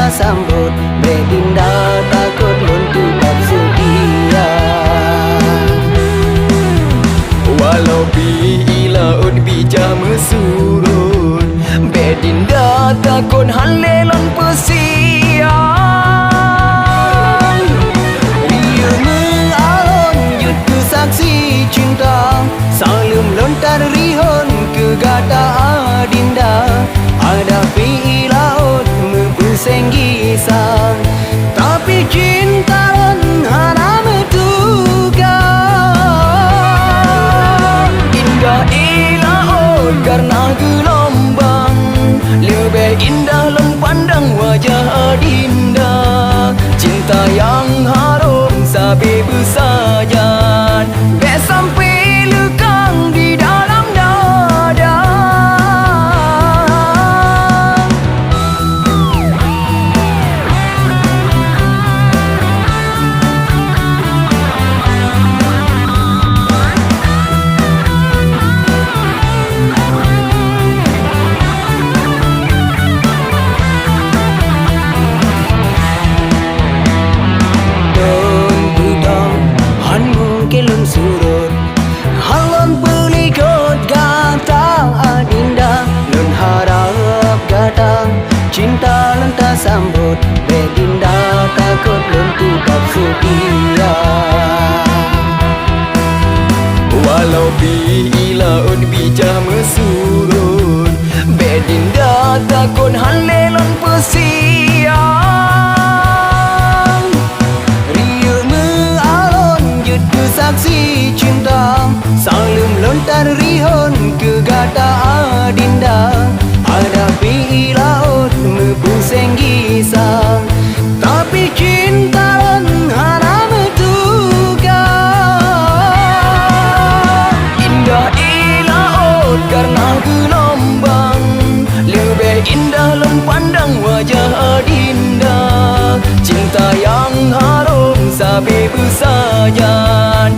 lontar sambut Bedinda takut luntur kapsu dia. Walau laut bijak mesurut Bedinda takut halelon pesian. Ria mengalun yut ke saksi cinta Salim lontar rihon ke gata adinda. Ada pi laut mempuseng gisang Tapi cinta lon hana metuga. Indah laut karena gelombang Lebih indah lon pandang wajah adinda. Cinta yang harum sabi bersajan Bek sampai lekang di dalam dada. Kelun surut halon pelikut gata adinda. Lun harap gata cinta lun tak sambut Bedinda takut lun tukap sukia. Walau laut bijak mesurut Bedinda takut halelon pesian. Saksi cinta salim lontar rihon ke gata adinda. Ada pi laut mempuseng gisang Tapi cinta lon hana metuga. Indah laut karena gelombang Lebih indah lon pandang wajah adinda. Cinta yang harum sabi bersajan